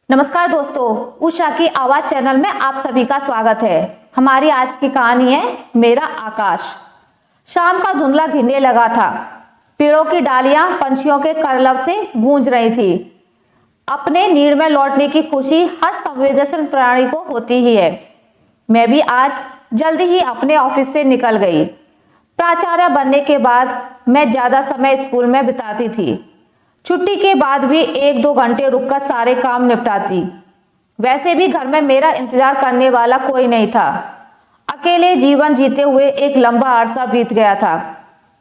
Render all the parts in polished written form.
नमस्कार दोस्तों, उषा की आवाज चैनल में आप सभी का स्वागत है। हमारी आज की कहानी है मेरा आकाश। शाम का धुंधला घिरने लगा था। पेड़ों की डालियां पंछियों के कलरव से गूंज रही थी। अपने नीड़ में लौटने की खुशी हर संवेदनशील प्राणी को होती ही है। मैं भी आज जल्दी ही अपने ऑफिस से निकल गई। प्राचार्य बनने के बाद मैं ज्यादा समय स्कूल में बिताती थी। छुट्टी के बाद भी 1-2 घंटे रुककर सारे काम निपटाती। वैसे भी घर में मेरा इंतजार करने वाला कोई नहीं था। अकेले जीवन जीते हुए एक लंबा अरसा बीत गया था।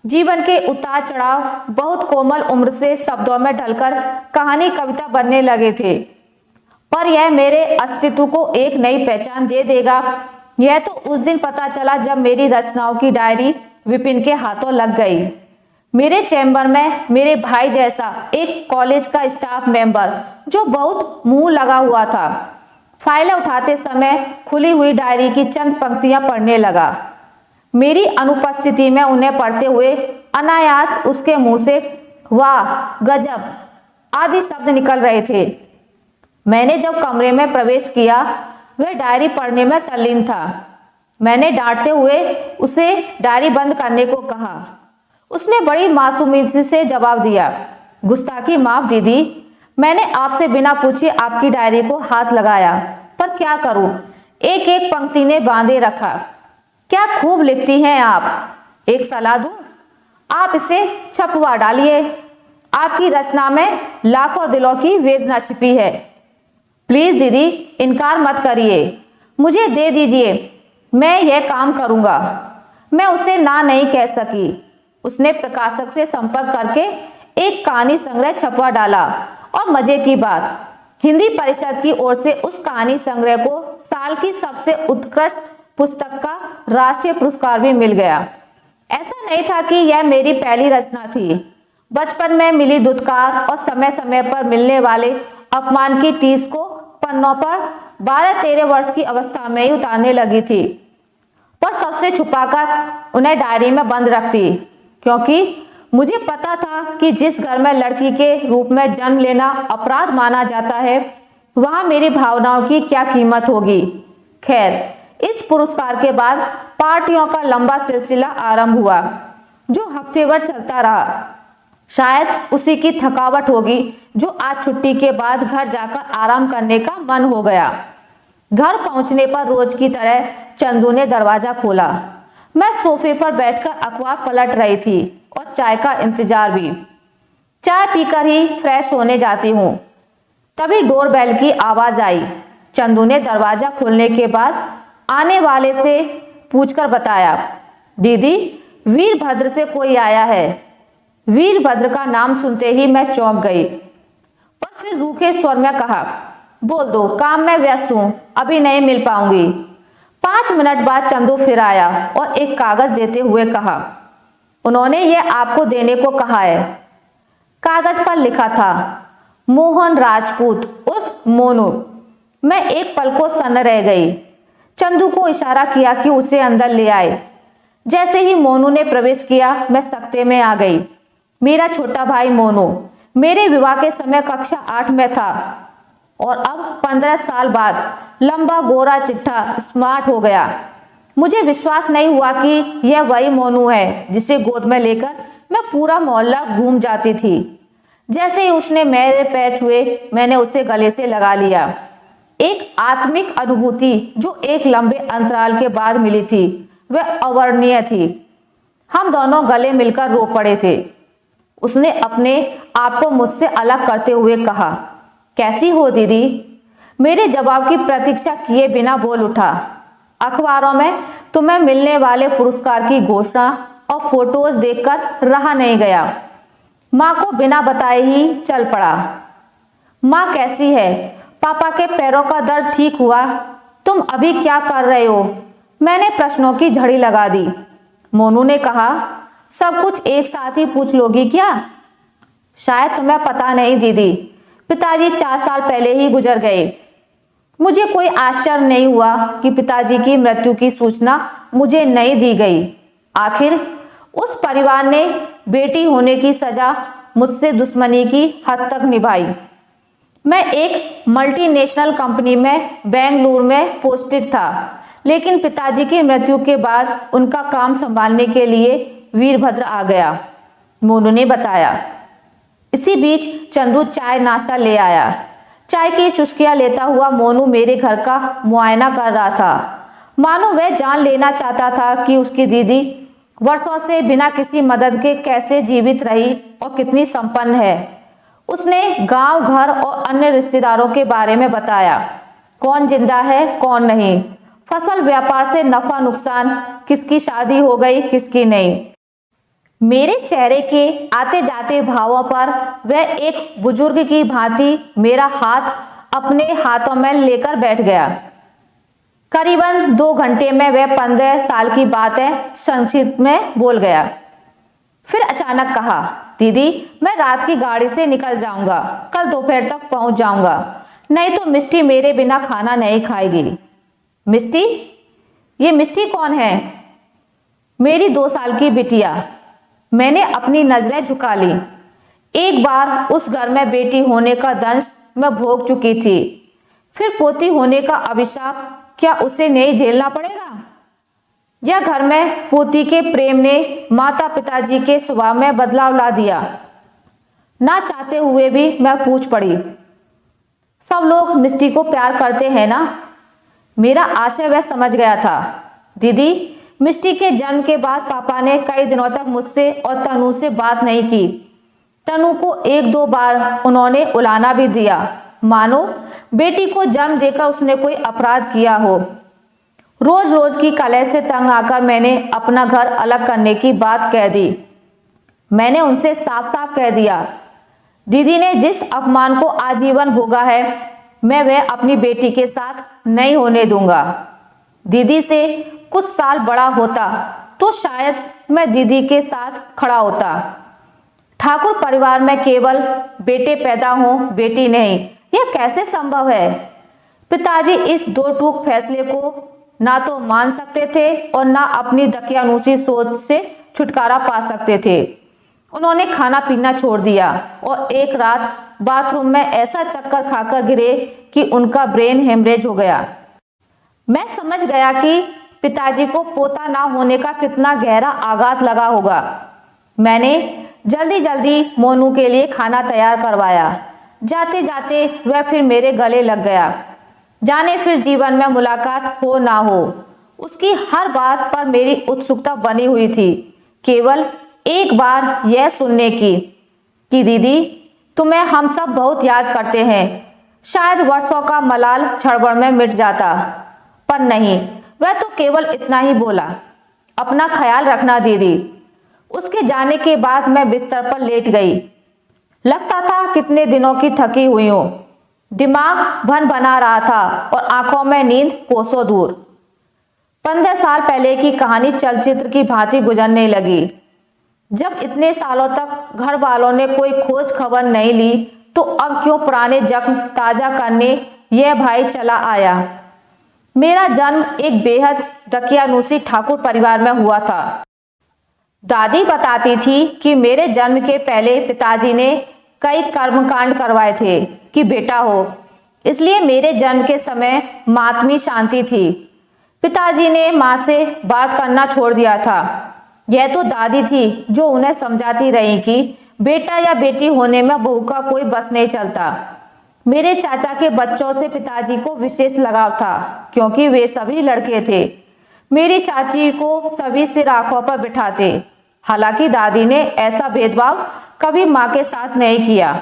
जीवन के उतार चढ़ाव बहुत कोमल उम्र से शब्दों में ढलकर कहानी कविता बनने लगे थे, पर यह मेरे अस्तित्व को एक नई पहचान दे देगा, यह तो उस दिन पता चला जब मेरी रचनाओं की डायरी विपिन के हाथों लग गई। मेरे चैम्बर में मेरे भाई जैसा एक कॉलेज का स्टाफ मेंबर जो बहुत मुंह लगा हुआ था, फाइलें उठाते समय खुली हुई डायरी की चंद पंक्तियां पढ़ने लगा। मेरी अनुपस्थिति में उन्हें पढ़ते हुए अनायास उसके मुंह से वाह, गजब आदि शब्द निकल रहे थे। मैंने जब कमरे में प्रवेश किया, वह डायरी पढ़ने में तल्लीन था। मैंने डांटते हुए उसे डायरी बंद करने को कहा। उसने बड़ी मासूमियत से जवाब दिया, गुस्ताखी माफ दीदी, मैंने आपसे बिना पूछे आपकी डायरी को हाथ लगाया, पर क्या करूं, एक एक पंक्ति ने बांधे रखा। क्या खूब लिखती हैं आप, एक सलाह दूं, आप इसे छपवा डालिए। आपकी रचना में लाखों दिलों की वेदना छिपी है। प्लीज दीदी, इनकार मत करिए, मुझे दे दीजिए, मैं यह काम करूंगा। मैं उसे ना नहीं कह सकी। उसने प्रकाशक से संपर्क करके एक कहानी संग्रह छपवा डाला और मजे की बात, हिंदी परिषद की ओर से उस कहानी संग्रह को साल की सबसे उत्कृष्ट पुस्तक का राष्ट्रीय पुरस्कार भी मिल गया। ऐसा नहीं था कि यह मेरी पहली रचना थी। बचपन में मिली धुतकार और समय समय पर मिलने वाले अपमान की टीस को पन्नों पर 12-13 वर्ष की अवस्था में ही उतारने लगी थी, पर सबसे छुपाकर उन्हें डायरी में बंद रखती, क्योंकि मुझे पता था कि जिस घर में लड़की के रूप में जन्म लेना अपराध माना जाता है, वहां मेरी भावनाओं की क्या कीमत होगी। खैर, इस पुरस्कार के बाद पार्टियों का लंबा सिलसिला आरंभ हुआ, जो हफ्ते भर चलता रहा। शायद उसी की थकावट होगी जो आज छुट्टी के बाद घर जाकर आराम करने का मन हो गया। घर पहुंचने पर रोज की तरह चंदू ने दरवाजा खोला। मैं सोफे पर बैठकर अखबार पलट रही थी और चाय का इंतजार भी। चाय पीकर ही फ्रेश होने जाती हूँ, तभी डोरबेल की आवाज आई। चंदू ने दरवाजा खोलने के बाद आने वाले से पूछकर बताया, दीदी, वीरभद्र से कोई आया है। वीरभद्र का नाम सुनते ही मैं चौंक गई, पर फिर रूखे स्वर में कहा, बोल दो, काम में व्यस्त हूं, अभी नहीं मिल पाऊंगी। 5 मिनट बाद चंदू फिर आया और एक कागज देते हुए कहा, उन्होंने यह आपको देने को कहा है। कागज पर लिखा था, मोहन राजपूत उर्फ मोनू। मैं एक पल को सन्न रह गई। चंदू को इशारा किया कि उसे अंदर ले आए। जैसे ही मोनू ने प्रवेश किया, मैं सकते में आ गई। मेरा छोटा भाई मोनू मेरे विवाह के समय कक्षा 8 में था और अब 15 साल बाद लंबा गोरा चिट्ठा स्मार्ट हो गया। मुझे विश्वास नहीं हुआ कि यह वही मोनू है जिसे गोद में लेकर मैं पूरा मोहल्ला घूम जाती थी। जैसे ही उसने मेरे पैर छुए, मैंने उसे गले से लगा लिया। एक आत्मिक अनुभूति जो एक लंबे अंतराल के बाद मिली थी, वह अवर्णनीय थी। हम दोनों गले मिलकर रो पड़े थे। उसने अपने आप को मुझसे अलग करते हुए कहा, कैसी हो दीदी? मेरे जवाब की प्रतीक्षा किए बिना बोल उठा, अखबारों में तुम्हें मिलने वाले पुरस्कार की घोषणा और फोटोज देखकर रहा नहीं गया। माँ को बिना बताए ही चल पड़ा। माँ कैसी है? पापा के पैरों का दर्द ठीक हुआ? तुम अभी क्या कर रहे हो? मैंने प्रश्नों की झड़ी लगा दी। मोनू ने कहा, सब कुछ एक साथ ही पूछ लोगी क्या? शायद तुम्हें पता नहीं दीदी, पिताजी 4 साल पहले ही गुजर गए। मुझे कोई आश्चर्य नहीं हुआ कि पिताजी की मृत्यु की सूचना मुझे नहीं दी गई। आखिर उस परिवार ने बेटी होने की सजा मुझसे दुश्मनी की हद तक निभाई। मैं एक मल्टीनेशनल कंपनी में बेंगलुरु में पोस्टेड था, लेकिन पिताजी की मृत्यु के बाद उनका काम संभालने के लिए वीरभद्र आ गया, मोनू ने बताया। इसी बीच चंदू चाय नाश्ता ले आया। चाय की चुस्कियां लेता हुआ मोनू मेरे घर का मुआयना कर रहा था, मानो वह जान लेना चाहता था कि उसकी दीदी वर्षों से बिना किसी मदद के कैसे जीवित रही और कितनी संपन्न है। उसने गांव, घर और अन्य रिश्तेदारों के बारे में बताया, कौन जिंदा है कौन नहीं, फसल व्यापार से नफा नुकसान, किसकी शादी हो गई किसकी नहीं। मेरे चेहरे के आते जाते भावों पर वह एक बुजुर्ग की भांति मेरा हाथ अपने हाथों में लेकर बैठ गया। करीबन 2 घंटे में वह 15 साल की बातें संक्षिप्त में बोल गया। फिर अचानक कहा, दीदी मैं रात की गाड़ी से निकल जाऊंगा, कल दोपहर तक पहुंच जाऊंगा, नहीं तो मिष्टी मेरे बिना खाना नहीं खाएगी। मिष्टी? ये मिष्टी कौन है? मेरी 2 साल की बिटिया। मैंने अपनी नजरें झुका ली। एक बार उस घर में बेटी होने का दंश मैं भोग चुकी थी, फिर पोती होने का अभिशाप क्या उसे नहीं झेलना पड़ेगा? यह घर में पोती के प्रेम ने माता पिताजी के स्वभाव में बदलाव ला दिया। ना चाहते हुए भी मैं पूछ पड़ी, सब लोग मिष्टी को प्यार करते हैं ना? मेरा आशय वह समझ गया था। दीदी, मिष्टी के जन्म के बाद पापा ने कई दिनों तक मुझसे और तनु से बात नहीं की। तनु को 1-2 बार उन्होंने उलाना भी दिया, मानो बेटी को जन्म देकर उसने कोई अपराध किया हो। रोज रोज की कलह से तंग आकर मैंने अपना घर अलग करने की बात कह दी। मैंने उनसे साफ साफ कह दिया, दीदी ने जिस अपमान को आजीवन भोगा है, मैं वह अपनी बेटी के साथ नहीं होने दूंगा। दीदी से कुछ साल बड़ा होता तो शायद मैं दीदी के साथ खड़ा होता। ठाकुर परिवार में केवल बेटे पैदा हों, बेटी नहीं, यह कैसे संभव है? पिताजी इस 2 टूक फैसले को ना तो मान सकते थे और ना अपनी दकियानूसी सोच से छुटकारा पा सकते थे। उन्होंने खाना पीना छोड़ दिया और एक रात बाथरूम में ऐसा चक्कर खाकर गिरे कि उनका ब्रेन हेमरेज हो गया। मैं समझ गया कि पिताजी को पोता ना होने का कितना गहरा आघात लगा होगा। मैंने जल्दी जल्दी मोनू के लिए खाना तैयार करवाया। जाते जाते वह फिर मेरे गले लग गया। जाने फिर जीवन में मुलाकात हो ना हो, उसकी हर बात पर मेरी उत्सुकता बनी हुई थी, केवल एक बार यह सुनने की कि दीदी तुम्हें हम सब बहुत याद करते हैं। शायद वर्षों का मलाल क्षण में मिट जाता, पर नहीं, वह तो केवल इतना ही बोला, अपना ख्याल रखना दीदी। उसके जाने के बाद मैं बिस्तर पर लेट गई। लगता था कितने दिनों की थकी हुई हूं। दिमाग भन बना रहा था और आंखों में नींद कोसों दूर। 15 साल पहले की कहानी चलचित्र की भांति गुजरने लगी। जब इतने सालों तक घर वालों ने कोई खोज खबर नहीं ली, तो अब क्यों पुराने जख्म ताजा करने यह भाई चला आया। मेरा जन्म एक बेहद दकियानूसी ठाकुर परिवार में हुआ था। दादी बताती थी कि मेरे जन्म के पहले पिताजी ने कई कर्मकांड करवाए थे कि बेटा हो, इसलिए मेरे जन्म के समय मातमी शांति थी। पिताजी ने माँ से बात करना छोड़ दिया था। यह तो दादी थी जो उन्हें समझाती रही कि बेटा या बेटी होने में बहू का कोई बस नहीं चलता। मेरे चाचा के बच्चों से पिताजी को विशेष लगाव था, क्योंकि वे सभी लड़के थे। मेरी चाची को सभी सिर आंखों पर बिठाते। हालांकि दादी ने ऐसा भेदभाव कभी माँ के साथ नहीं किया।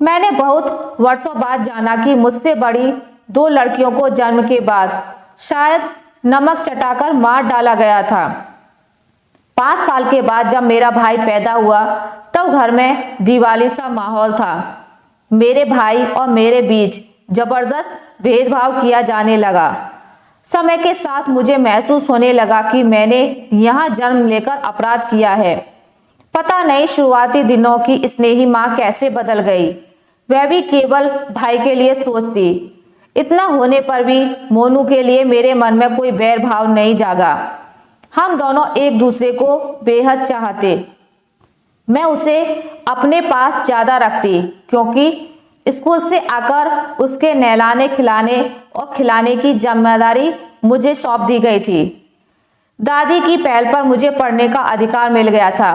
मैंने बहुत वर्षों बाद जाना कि मुझसे बड़ी 2 लड़कियों को जन्म के बाद शायद नमक चटाकर मार डाला गया था। 5 साल के बाद जब मेरा भाई पैदा हुआ, तब घर में दिवाली सा माहौल था। मेरे भाई और मेरे बीच जबरदस्त भेदभाव किया जाने लगा। समय के साथ मुझे महसूस होने लगा कि मैंने यहाँ जन्म लेकर अपराध किया है। पता नहीं शुरुआती दिनों की स्नेही माँ कैसे बदल गई। वह भी केवल भाई के लिए सोचती। इतना होने पर भी मोनू के लिए मेरे मन में कोई बैर भाव नहीं जागा। हम दोनों एक दूसरे को बेहद चाहते। मैं उसे अपने पास ज्यादा रखती, क्योंकि स्कूल से आकर उसके नहलाने खिलाने और खिलाने की जिम्मेदारी मुझे सौंप दी गई थी। दादी की पहल पर मुझे पढ़ने का अधिकार मिल गया था।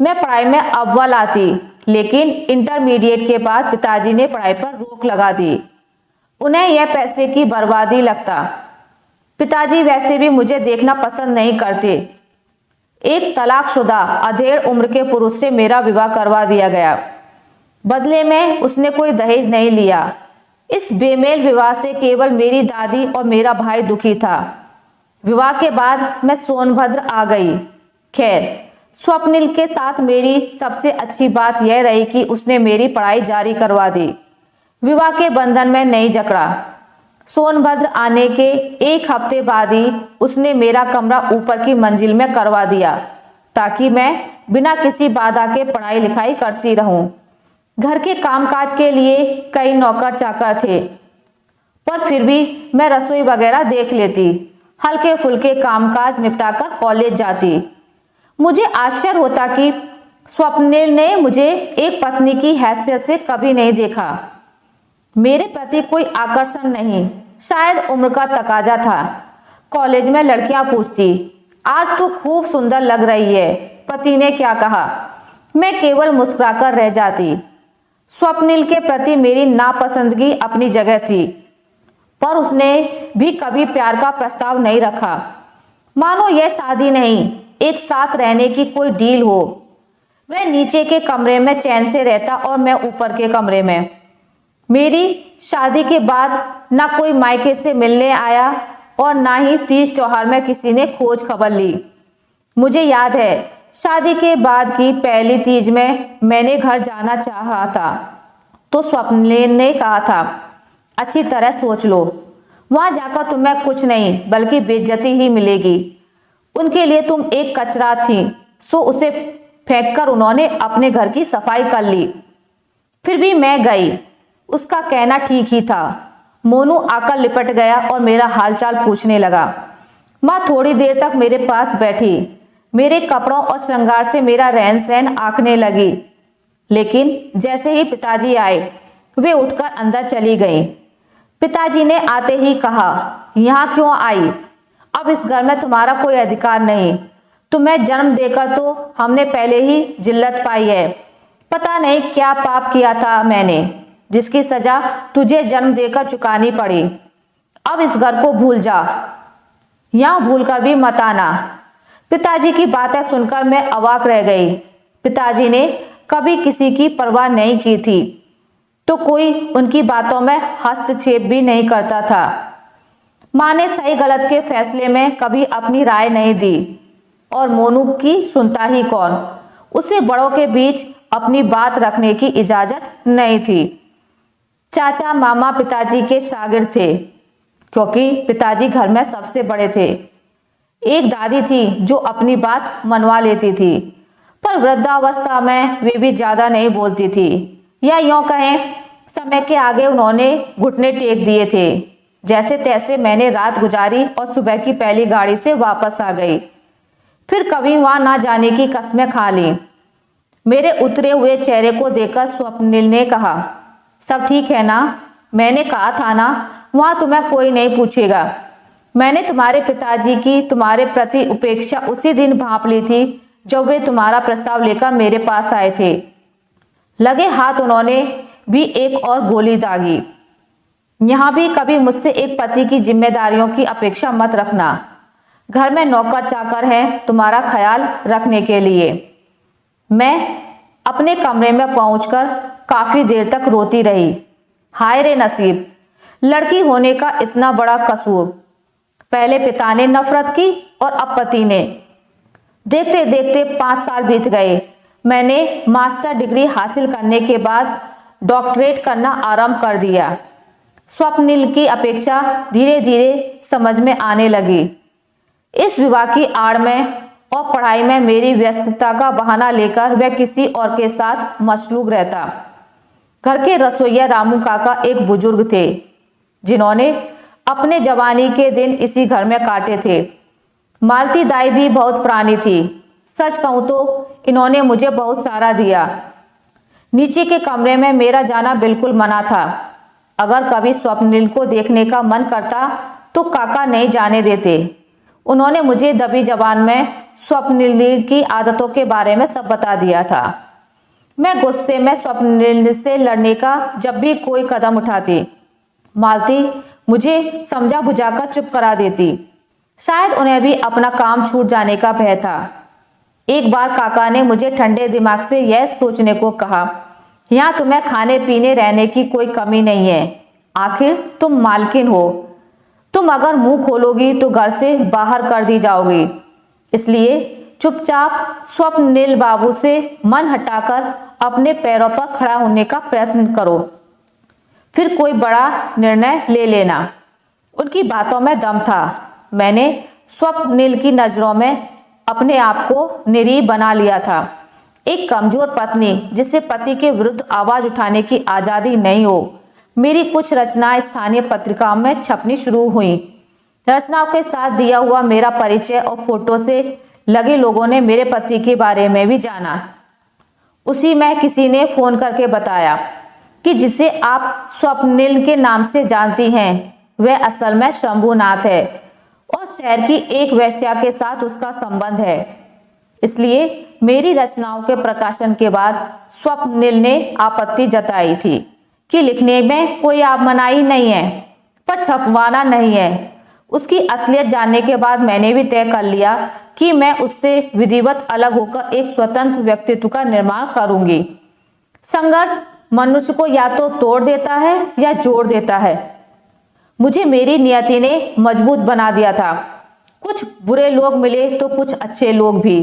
मैं पढ़ाई में अव्वल आती, लेकिन इंटरमीडिएट के बाद पिताजी ने पढ़ाई पर रोक लगा दी। उन्हें यह पैसे की बर्बादी लगता। पिताजी वैसे भी मुझे देखना पसंद नहीं करते। एक तलाकशुदा अधेड़ उम्र के पुरुष से मेरा विवाह करवा दिया गया। बदले में उसने कोई दहेज नहीं लिया। इस बेमेल विवाह से केवल मेरी दादी और मेरा भाई दुखी था। विवाह के बाद मैं सोनभद्र आ गई। खैर, स्वप्निल के साथ मेरी सबसे अच्छी बात यह रही कि उसने मेरी पढ़ाई जारी करवा दी। विवाह के बंधन में नहीं जकड़ा। सोनभद्र आने के एक हफ्ते बाद ही उसने मेरा कमरा ऊपर की मंजिल में करवा दिया, ताकि मैं बिना किसी बाधा के पढ़ाई लिखाई करती रहूं। घर के कामकाज के लिए कई नौकर चाकर थे, पर फिर भी मैं रसोई वगैरह देख लेती। हल्के फुल्के कामकाज निपटाकर कॉलेज जाती। मुझे आश्चर्य होता कि स्वप्निल ने मुझे एक पत्नी की हैसियत से कभी नहीं देखा। मेरे प्रति कोई आकर्षण नहीं, शायद उम्र का तकाजा था। कॉलेज में लड़कियां पूछती, आज तो खूब सुंदर लग रही है, पति ने क्या कहा? मैं केवल मुस्कुराकर रह जाती। स्वप्निल के प्रति मेरी नापसंदगी अपनी जगह थी, पर उसने भी कभी प्यार का प्रस्ताव नहीं रखा। मानो यह शादी नहीं, एक साथ रहने की कोई डील हो। वह नीचे के कमरे में चैन से रहता और मैं ऊपर के कमरे में। मेरी शादी के बाद ना कोई मायके से मिलने आया और ना ही तीज त्योहार में किसी ने खोज खबर ली। मुझे याद है, शादी के बाद की पहली तीज में मैंने घर जाना चाहा था, तो स्वप्निल ने कहा था, अच्छी तरह सोच लो, वहां जाकर तुम्हें कुछ नहीं बल्कि बेइज्जती ही मिलेगी। उनके लिए तुम एक कचरा थी, सो उसे फेंककर उन्होंने अपने घर की सफाई कर ली। फिर भी मैं गई। उसका कहना ठीक ही था। मोनू आकर लिपट गया और मेरा हालचाल पूछने लगा। माँ थोड़ी देर तक मेरे पास बैठी। मेरे कपड़ों और श्रृंगार से मेरा रहन सहन आंकने लगी, लेकिन जैसे ही पिताजी आए, वे उठकर अंदर चली गईं। पिताजी ने आते ही कहा, यहाँ क्यों आई? अब इस घर में तुम्हारा कोई अधिकार नहीं। तुम्हें जन्म देकर तो हमने पहले ही जिल्लत पाई है। पता नहीं क्या पाप किया था मैंने, जिसकी सजा तुझे जन्म देकर चुकानी पड़ी। अब इस घर को भूल जा, यहां भूलकर भी मत आना। पिताजी की बातें सुनकर मैं अवाक रह गई। पिताजी ने कभी किसी की परवाह नहीं की थी, तो कोई उनकी बातों में हस्तक्षेप भी नहीं करता था। माँ ने सही गलत के फैसले में कभी अपनी राय नहीं दी, और मोनू की सुनता ही कौन? उसे बड़ों के बीच अपनी बात रखने की इजाजत नहीं थी। चाचा मामा पिताजी के शागिर्द थे, क्योंकि पिताजी घर में सबसे बड़े थे। एक दादी थी जो अपनी बात मनवा लेती थी, पर वृद्धावस्था में वे भी ज्यादा नहीं बोलती थी, या यूं कहें, समय के आगे उन्होंने घुटने टेक दिए थे। जैसे तैसे मैंने रात गुजारी और सुबह की पहली गाड़ी से वापस आ गई। फिर कभी वहां ना जाने की कसमें खा ली। मेरे उतरे हुए चेहरे को देखकर स्वप्निल ने कहा, सब ठीक है ना? मैंने कहा था ना, वहां तुम्हें कोई नहीं पूछेगा। मैंने तुम्हारे पिताजी की तुम्हारे प्रति उपेक्षा उसी दिन भांप ली थी जब वे तुम्हारा प्रस्ताव लेकर मेरे पास आए थे। लगे हाथ उन्होंने भी एक और गोली दागी। यहां भी कभी मुझसे एक पति की जिम्मेदारियों की अपेक्षा मत रखना। घर में नौकर चाकर हैं तुम्हारा ख्याल रखने के लिए। मैं अपने कमरे में पहुंचकर काफी देर तक रोती रही। हाय रे नसीब, लड़की होने का इतना बड़ा कसूर। पहले पिता ने नफरत की और अब पति ने। देखते देखते 5 साल बीत गए। मैंने मास्टर डिग्री हासिल करने के बाद डॉक्टरेट करना आरंभ कर दिया। स्वप्निल की अपेक्षा धीरे धीरे समझ में आने लगी। इस विवाह की आड़ में और पढ़ाई में मेरी व्यस्तता का बहाना लेकर वह किसी और के साथ मशगूल रहता। घर के रसोइया रामू काका एक बुजुर्ग थे, जिन्होंने अपने जवानी के दिन इसी घर में काटे थे। मालती दाई भी बहुत पुरानी थी। सच कहूं तो इन्होंने मुझे बहुत सारा दिया। नीचे के कमरे में मेरा जाना बिल्कुल मना था। अगर कभी स्वप्निल को देखने का मन करता तो काका नहीं जाने देते। उन्होंने मुझे दबी जबान में स्वप्निल की आदतों के बारे में सब बता दिया था। मैं गुस्से में स्वप्निल से लड़ने का जब भी कोई कदम उठाती, मालती मुझे समझा बुझाकर चुप करा देती। शायद उन्हें भी अपना काम छूट जाने का भय था। एक बार काका ने मुझे ठंडे दिमाग से यह सोचने को कहा, यहाँ तुम्हें खाने पीने रहने की कोई कमी नहीं है, आखिर तुम मालकिन हो। तुम अगर मुंह खोलोगी तो घर से बाहर कर दी जाओगी, इसलिए चुपचाप स्वप्निल बाबू से मन हटाकर अपने पैरों पर खड़ा होने का प्रयत्न करो, फिर कोई बड़ा निर्णय ले लेना। उनकी बातों में दम था। मैंने स्वप्निल की नजरों में अपने आप को निरीह बना लिया था। एक कमजोर पत्नी जिसे पति के विरुद्ध आवाज उठाने की आजादी नहीं हो। मेरी कुछ रचनाएं स्थानीय पत्रिकाओं में छपनी शुरू हुई। रचनाओं के साथ दिया हुआ मेरा परिचय और फोटो से लगे लोगों ने मेरे पति के बारे में भी जाना। उसी में किसी ने फोन करके बताया कि जिसे आप स्वप्निल के नाम से जानती हैं वह असल में शंभुनाथ है और शहर की एक वेश्या के साथ उसका संबंध है। इसलिए मेरी रचनाओं के प्रकाशन के बाद स्वप्निल ने आपत्ति जताई थी कि लिखने में कोई मनाही नहीं है, पर छपवाना नहीं है। उसकी असलियत जानने के बाद मैंने भी तय कर लिया कि मैं उससे विधिवत अलग होकर एक स्वतंत्र व्यक्तित्व का निर्माण करूंगी। संघर्ष मनुष्य को या तो तोड़ देता है या जोड़ देता है। मुझे मेरी नियति ने मजबूत बना दिया था। कुछ बुरे लोग मिले तो कुछ अच्छे लोग भी।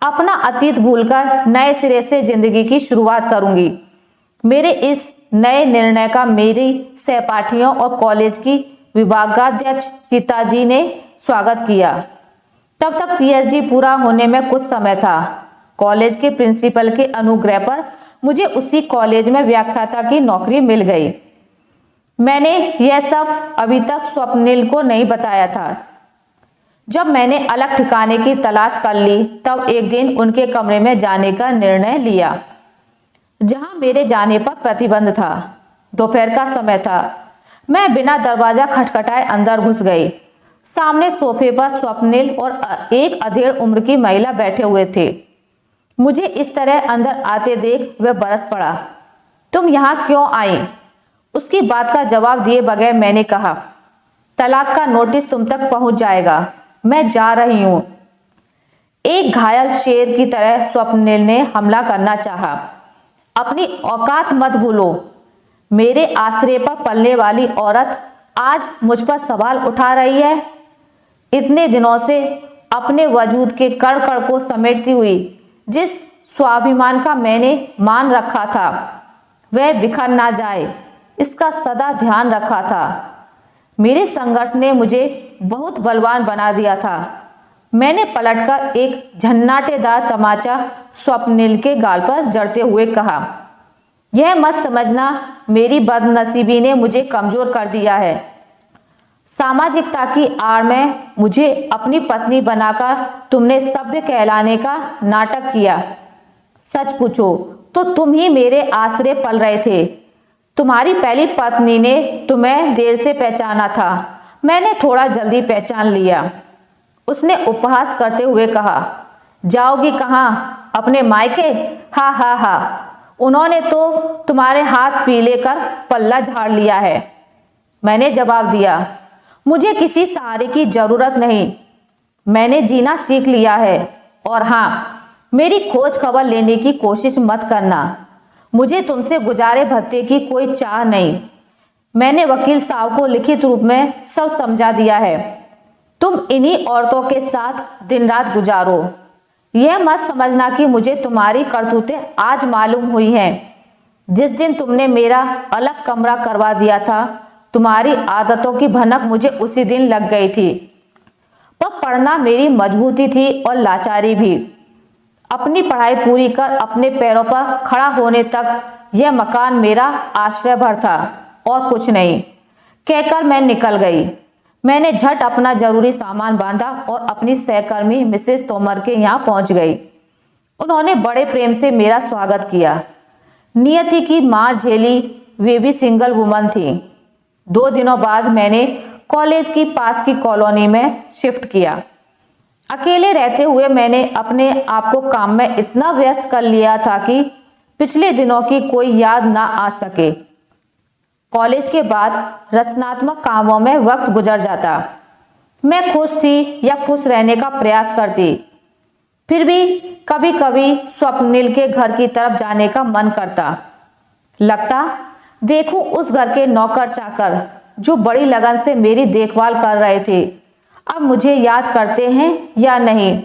अपना अतीत भूलकर नए सिरे से जिंदगी की शुरुआत करूंगी। मेरे इस नए निर्णय का मेरी सहपाठियों और कॉलेज की विभागाध्यक्ष सीता जी ने स्वागत किया। तब तक पीएचडी पूरा होने में कुछ समय था। कॉलेज के प्रिंसिपल के अनुग्रह पर मुझे उसी कॉलेज में व्याख्याता की नौकरी मिल गई। मैंने यह सब अभी तक स्वप्निल को नहीं बताया था। जब मैंने अलग ठिकाने की तलाश कर ली तब एक दिन उनके कमरे में जाने का निर्णय लिया, जहां मेरे जाने पर प्रतिबंध था। दोपहर का समय था। मैं बिना दरवाजा खटखटाए अंदर घुस गई। सामने सोफे पर स्वप्निल और एक अधेड़ उम्र की महिला बैठे हुए थे। मुझे इस तरह अंदर आते देख वह बरस पड़ा। तुम यहाँ क्यों आई? उसकी बात का जवाब दिए बगैर मैंने कहा, तलाक का नोटिस तुम तक पहुंच जाएगा, मैं जा रही हूं। एक घायल शेर की तरह स्वप्निल ने हमला करना चाहा। अपनी औकात मत भूलो। मेरे आश्रय पर पलने वाली औरत आज मुझ पर सवाल उठा रही है। इतने दिनों से अपने वजूद के कण कण को समेटती हुई जिस स्वाभिमान का मैंने मान रखा था वह बिखर ना जाए, इसका सदा ध्यान रखा था। मेरे संघर्ष ने मुझे बहुत बलवान बना दिया था। मैंने पलटकर एक झन्नाटेदार तमाचा स्वप्निल के गाल पर जड़ते हुए कहा, यह मत समझना मेरी बदनसीबी ने मुझे कमजोर कर दिया है। सामाजिकता की आड़ में मुझे अपनी पत्नी बनाकर तुमने सभ्य कहलाने का नाटक किया। सच पूछो तो तुम ही मेरे आश्रय पल रहे थे। तुम्हारी पहली पत्नी ने तुम्हें देर से पहचाना था, मैंने थोड़ा जल्दी पहचान लिया। उसने उपहास करते हुए कहा, जाओगी कहाँ? अपने मायके? हा हा हा। उन्होंने तो तुम्हारे हाथ पीले कर पल्ला झाड़ लिया है। मैंने जवाब दिया, मुझे किसी सहारे की जरूरत नहीं, मैंने जीना सीख लिया है। और हाँ, मेरी खोज खबर लेने की कोशिश मत करना। मुझे तुमसे गुजारे भत्ते की कोई चाह नहीं। मैंने वकील साहब को लिखित रूप में सब समझा दिया है। तुम इन्हीं औरतों के साथ दिन रात गुजारो। यह मत समझना कि मुझे तुम्हारी करतूतें आज मालूम हुई हैं। जिस दिन तुमने मेरा अलग कमरा करवा दिया था, तुम्हारी आदतों की भनक मुझे उसी दिन लग गई थी। पर पढ़ना मेरी मजबूती थी और लाचारी भी। अपनी पढ़ाई पूरी कर अपने पैरों पर खड़ा होने तक यह मकान मेरा आश्रय भर था और कुछ नहीं। कहकर मैं निकल गई। मैंने झट अपना जरूरी सामान बांधा और अपनी सहकर्मी मिसेस तोमर के यहाँ पहुंच गई। उन्होंने बड़े प्रेम से मेरा स्वागत किया। नियति की मार झेली वे भी सिंगल वुमन थी। 2 दिनों बाद मैंने कॉलेज की पास की कॉलोनी में शिफ्ट किया। अकेले रहते हुए मैंने अपने आप को काम में इतना व्यस्त कर लिया था कि पिछले दिनों की कोई याद ना आ सके। कॉलेज के बाद रचनात्मक कामों में वक्त गुजर जाता। मैं खुश थी या खुश रहने का प्रयास करती, फिर भी कभी कभी स्वप्निल के घर की तरफ जाने का मन करता। लगता देखूं उस घर के नौकर चाकर जो बड़ी लगन से मेरी देखभाल कर रहे थे अब मुझे याद करते हैं या नहीं,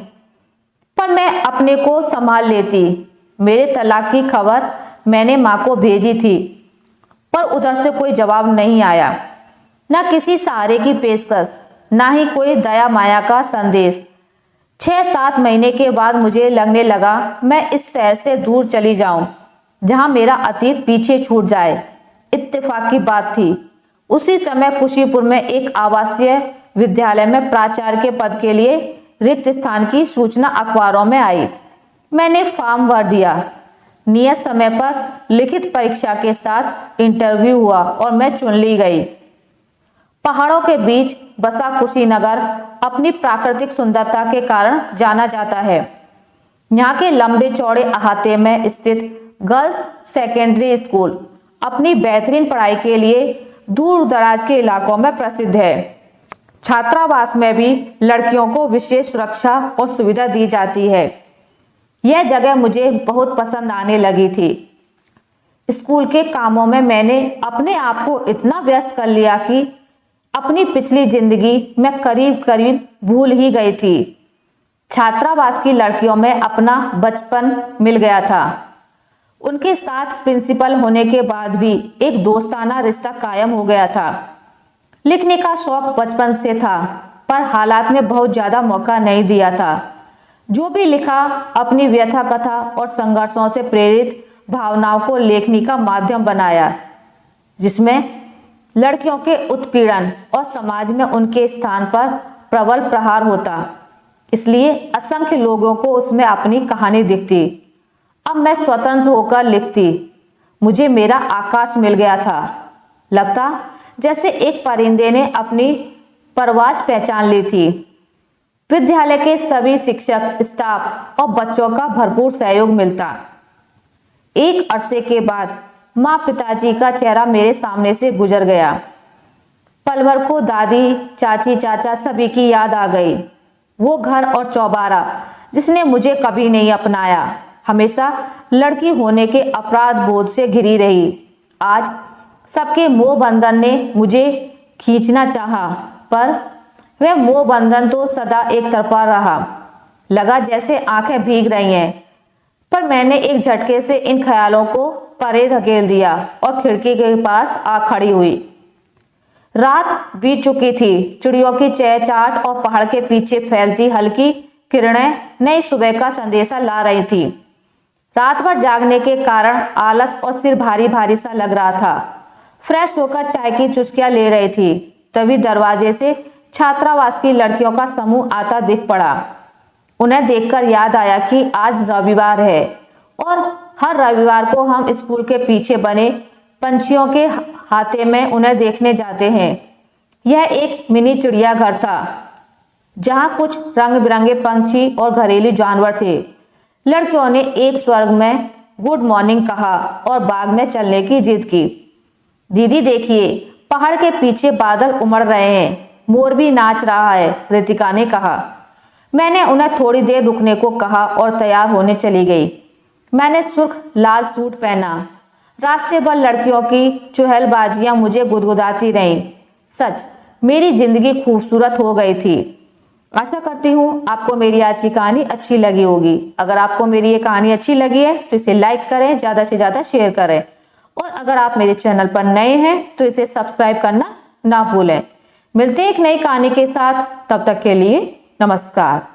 पर मैं अपने को संभाल लेती। मेरे तलाक की खबर मैंने माँ को भेजी थी, पर उधर से कोई जवाब नहीं आया, ना किसी सहारे की पेशकश, ना ही कोई दया माया का संदेश। 6-7 महीने के बाद मुझे लगने लगा मैं इस शहर से दूर चली जाऊं, जहां मेरा अतीत पीछे छूट जाए। इत्तेफाक की बात थी, उसी समय खुशीपुर में एक आवासीय विद्यालय में प्राचार्य के पद के लिए रिक्त स्थान की सूचना अखबारों में आई। मैंने फॉर्म भर दिया। नियत समय पर लिखित परीक्षा के साथ इंटरव्यू हुआ और मैं चुन ली गई। पहाड़ों के बीच बसा कुशीनगर अपनी प्राकृतिक सुंदरता के कारण जाना जाता है। यहाँ के लंबे चौड़े अहाते में स्थित गर्ल्स सेकेंडरी स्कूल अपनी बेहतरीन पढ़ाई के लिए दूर दराज के इलाकों में प्रसिद्ध है। छात्रावास में भी लड़कियों को विशेष सुरक्षा और सुविधा दी जाती है। यह जगह मुझे बहुत पसंद आने लगी थी। स्कूल के कामों में मैंने अपने आप को इतना व्यस्त कर लिया कि अपनी पिछली जिंदगी मैं करीब करीब भूल ही गई थी। छात्रावास की लड़कियों में अपना बचपन मिल गया था। उनके साथ प्रिंसिपल होने के बाद भी एक दोस्ताना रिश्ता कायम हो गया था। लिखने का शौक बचपन से था, पर हालात ने बहुत ज्यादा मौका नहीं दिया था। जो भी लिखा अपनी व्यथा कथा और संघर्षों से प्रेरित भावनाओं को लेखनी का माध्यम बनाया, जिसमें लड़कियों के उत्पीड़न और समाज में उनके स्थान पर प्रबल प्रहार होता। इसलिए असंख्य लोगों को उसमें अपनी कहानी दिखती। अब मैं स्वतंत्र होकर लिखती। मुझे मेरा आकाश मिल गया था। लगता जैसे एक परिंदे ने अपनी परवाज पहचान ली थी। विद्यालय के सभी शिक्षक, स्टाफ और बच्चों का भरपूर सहयोग मिलता। एक अरसे के बाद माँ पिताजी का चेहरा मेरे सामने से गुजर गया। पल भर को दादी, चाची, चाचा सभी की याद आ गई। वो घर और चौबारा जिसने मुझे कभी नहीं अपनाया, हमेशा लड़की होने के अपराध बोध से घिरी रही, आज सबके मोह बंधन ने मुझे खींचना चाहा, पर वह मोह बंधन तो सदा एक तरफा रहा। लगा जैसे आंखें भीग रही हैं, पर मैंने एक झटके से इन ख्यालों को परे धकेल दिया और खिड़की के पास आ खड़ी हुई। रात बीत चुकी थी। चिड़ियों की चहचहाट और पहाड़ के पीछे फैलती हल्की किरणें नई सुबह का संदेशा ला रही थी। रात भर जागने के कारण आलस और सिर भारी भारी सा लग रहा था। फ्रेश होकर चाय की चुस्कियां ले रही थी, तभी दरवाजे से छात्रावास की लड़कियों का समूह आता दिख पड़ा। उन्हें देखकर याद आया कि आज रविवार है और हर रविवार को हम स्कूल के पीछे बने पंछियों के हाथे में उन्हें देखने जाते हैं। यह एक मिनी चिड़ियाघर था, जहां कुछ रंग बिरंगे पंछी और घरेलू जानवर थे। लड़कियों ने एक स्वर में गुड मॉर्निंग कहा और बाग में चलने की जिद की। दीदी देखिए, पहाड़ के पीछे बादल उमड़ रहे हैं, मोर भी नाच रहा है, रितिका ने कहा। मैंने उन्हें थोड़ी देर रुकने को कहा और तैयार होने चली गई। मैंने सुर्ख लाल सूट पहना। रास्ते भर लड़कियों की चुहलबाजियां मुझे गुदगुदाती रहीं। सच, मेरी जिंदगी खूबसूरत हो गई थी। आशा करती हूँ आपको मेरी आज की कहानी अच्छी लगी होगी। अगर आपको मेरी ये कहानी अच्छी लगी है तो इसे लाइक करें, ज़्यादा से ज़्यादा शेयर करें, और अगर आप मेरे चैनल पर नए हैं तो इसे सब्सक्राइब करना ना भूलें। मिलते हैं एक नई कहानी के साथ, तब तक के लिए नमस्कार।